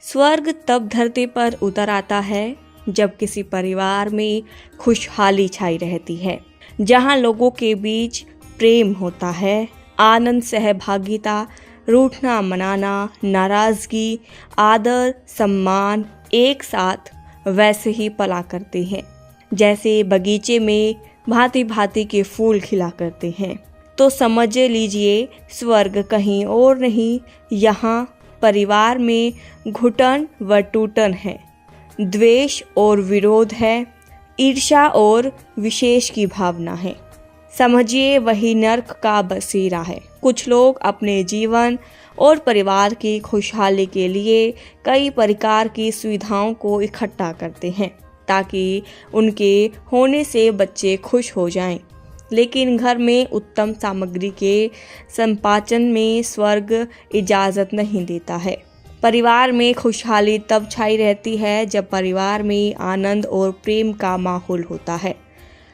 स्वर्ग तब धरती पर उतर आता है जब किसी परिवार में खुशहाली छाई रहती है, जहां लोगों के बीच प्रेम होता है, आनंद, सहभागिता, रूठना मनाना, नाराजगी, आदर, सम्मान एक साथ वैसे ही पला करते हैं जैसे बगीचे में भांति भांति के फूल खिला करते हैं। तो समझ लीजिए स्वर्ग कहीं और नहीं, यहाँ परिवार में घुटन व टूटन है, द्वेष और विरोध है, ईर्ष्या और विशेष की भावना है। समझिए वही नर्क का बसेरा है। कुछ लोग अपने जीवन और परिवार की खुशहाली के लिए कई प्रकार की सुविधाओं को इकट्ठा करते हैं ताकि उनके होने से बच्चे खुश हो जाएं। लेकिन घर में उत्तम सामग्री के संपादन में स्वर्ग इजाज़त नहीं देता है। परिवार में खुशहाली तब छाई रहती है जब परिवार में आनंद और प्रेम का माहौल होता है।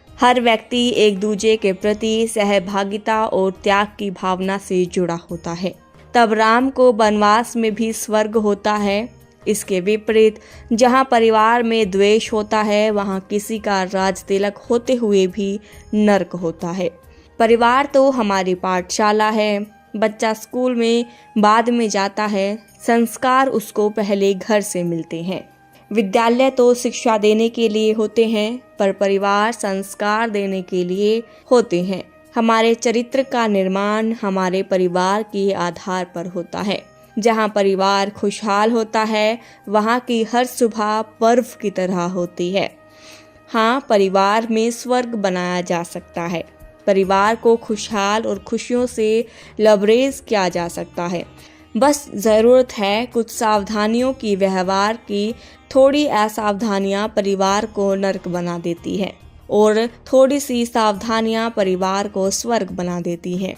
हर व्यक्ति एक दूसरे के प्रति सहभागिता और त्याग की भावना से जुड़ा होता है। तब राम को वनवास में भी स्वर्ग होता है। इसके विपरीत जहाँ परिवार में द्वेष होता है, वहाँ किसी का राज तिलक होते हुए भी नर्क होता है। परिवार तो हमारी पाठशाला है। बच्चा स्कूल में बाद में जाता है, संस्कार उसको पहले घर से मिलते हैं। विद्यालय तो शिक्षा देने के लिए होते हैं, पर परिवार संस्कार देने के लिए होते हैं। हमारे चरित्र का निर्माण हमारे परिवार के आधार पर होता है। जहाँ परिवार खुशहाल होता है, वहाँ की हर सुबह पर्व की तरह होती है। हाँ, परिवार में स्वर्ग बनाया जा सकता है। परिवार को खुशहाल और खुशियों से लबरेज किया जा सकता है। बस ज़रूरत है कुछ सावधानियों की। व्यवहार की थोड़ी असावधानियाँ परिवार को नर्क बना देती है और थोड़ी सी सावधानियाँ परिवार को स्वर्ग बना देती हैं।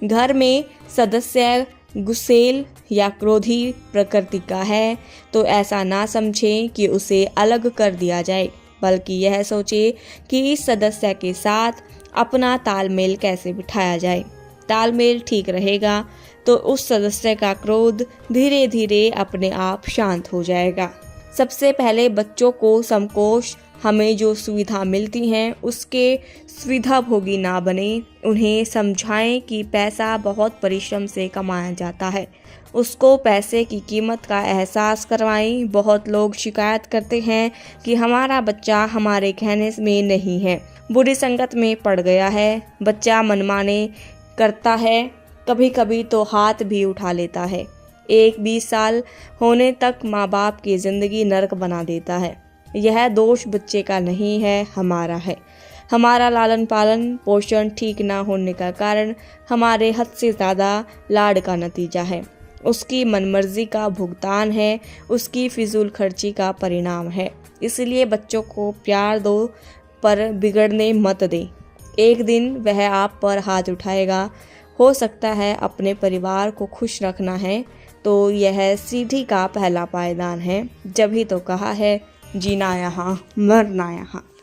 घर में सदस्य गुस्सैल या क्रोधी प्रकृति का है तो ऐसा ना समझें कि उसे अलग कर दिया जाए, बल्कि यह सोचे कि इस सदस्य के साथ अपना तालमेल कैसे बिठाया जाए। तालमेल ठीक रहेगा तो उस सदस्य का क्रोध धीरे धीरे अपने आप शांत हो जाएगा। सबसे पहले बच्चों को संकोच, हमें जो सुविधा मिलती हैं उसके सुविधा भोगी ना बने। उन्हें समझाएं कि पैसा बहुत परिश्रम से कमाया जाता है। उसको पैसे की कीमत का एहसास करवाएं। बहुत लोग शिकायत करते हैं कि हमारा बच्चा हमारे कहने में नहीं है, बुरी संगत में पड़ गया है। बच्चा मनमाने करता है, कभी कभी तो हाथ भी उठा लेता है। 20 साल होने तक माँ बाप की ज़िंदगी नरक बना देता है। यह दोष बच्चे का नहीं है, हमारा है। हमारा लालन पालन पोषण ठीक ना होने का कारण हमारे हद से ज़्यादा लाड का नतीजा है। उसकी मनमर्जी का भुगतान है, उसकी फिजूल खर्ची का परिणाम है। इसलिए बच्चों को प्यार दो, पर बिगड़ने मत दें। एक दिन वह आप पर हाथ उठाएगा। हो सकता है अपने परिवार को खुश रखना है तो यह सीढ़ी का पहला पायदान है। जब ही तो कहा है जीना यहाँ मरना यहाँ।